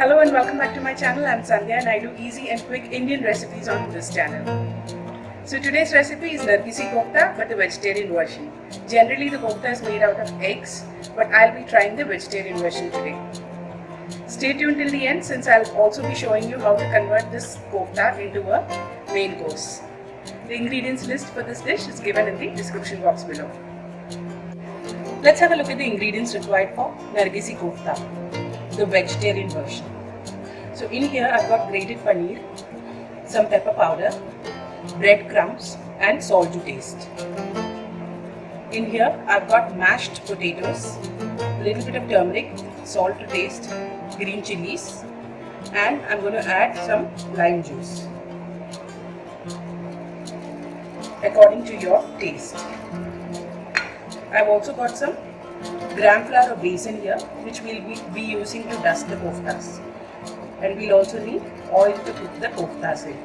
Hello and welcome back to my channel. I'm Sandhya and I do easy and quick Indian recipes on this channel. So today's recipe is Nargisi kofta but the vegetarian version. Generally the kofta is made out of eggs, but I'll be trying the vegetarian version today. Stay tuned till the end since I'll also be showing you how to convert this kofta into a main course. The ingredients list for this dish is given in the description box below. Let's have a look at the ingredients required for Nargisi kofta, the vegetarian version. So in here I've got grated paneer, some pepper powder, bread crumbs and salt to taste. In here I've got mashed potatoes, a little bit of turmeric, salt to taste, green chillies, and I'm going to add some lime juice according to your taste. I've also got some gram flour or besan here, which we'll be using to dust the koftas, and we'll also need oil to cook the koftas in.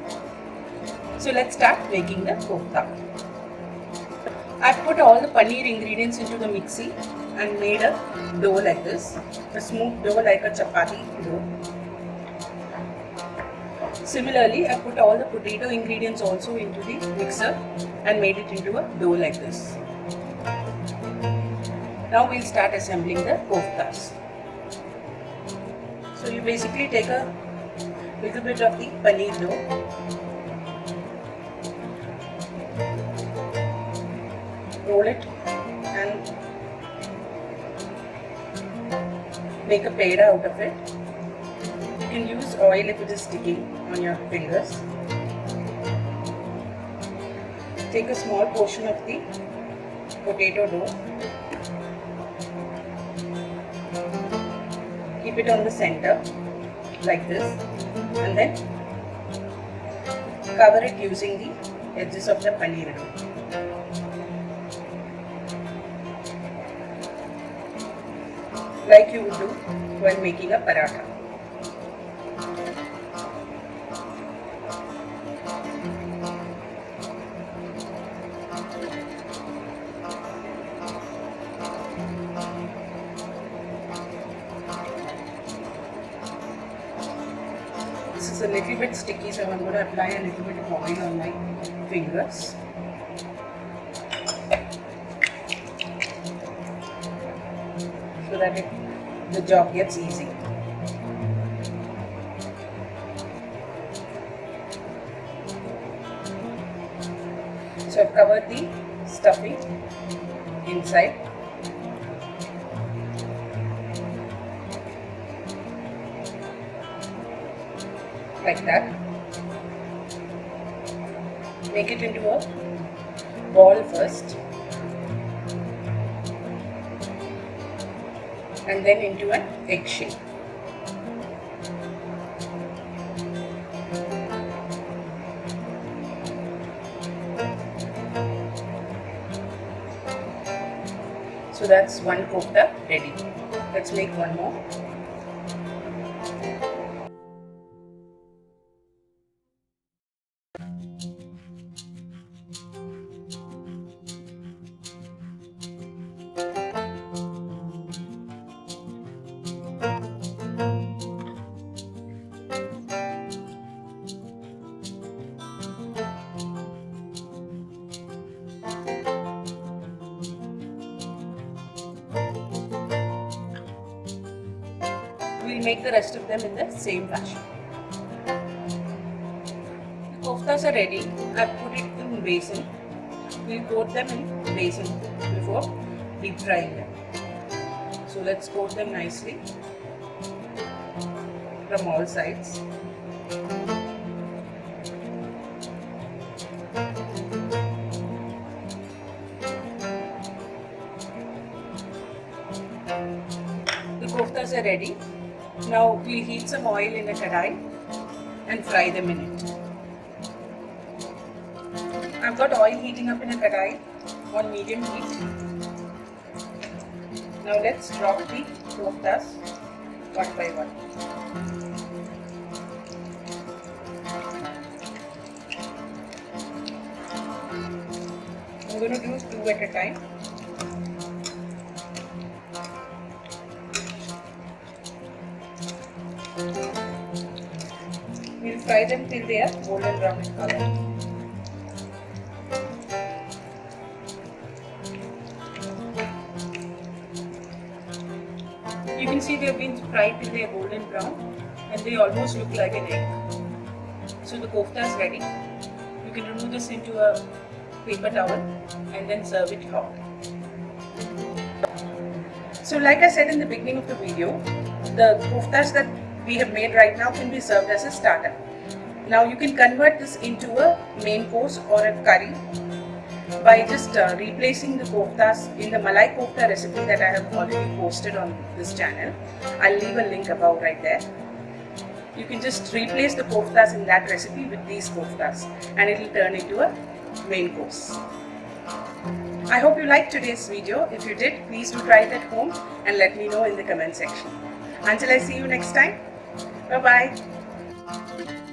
So let's start making the kofta. I've put all the paneer ingredients into the mixie and made a dough like this, a smooth dough like a chapati dough. Similarly, I put all the potato ingredients also into the mixer and made it into a dough like this. Now we'll start assembling the koftas. So you basically take a little bit of the paneer dough, roll it and make a peda out of it. You can use oil if it is sticking on your fingers. Take a small portion of the potato dough, keep it on the center like this, and then cover it using the edges of the paneer dough. Like you would do when making a paratha. This is a little bit sticky, so I'm going to apply a little bit of oil on my fingers. So that the job gets easy. So I've covered the stuffing inside. Like that. Make it into a ball first, and then into an egg shape. So that's one kofta ready. Let's make one more. We'll make the rest of them in the same fashion. The koftas are ready. I've put it in besan. We'll coat them in besan before deep frying them. So let's coat them nicely from all sides. The koftas are ready. Now we'll heat some oil in a kadai and fry them in it. I've got oil heating up in a kadai on medium heat. Now let's drop the koftas one by one. I'm going to do 2 at a time. fry them till they are golden brown in color. You can see they have been fried till they are golden brown and they almost look like an egg. So the kofta is ready. You can remove this into a paper towel and then serve it hot. So like I said in the beginning of the video, the koftas that we have made right now can be served as a starter. Now you can convert this into a main course or a curry by just replacing the koftas in the Malai kofta recipe that I have already posted on this channel. I'll leave a link above right there. You can just replace the koftas in that recipe with these koftas and it will turn into a main course. I hope you liked today's video. If you did, please do try it at home and let me know in the comment section. Until I see you next time, bye bye.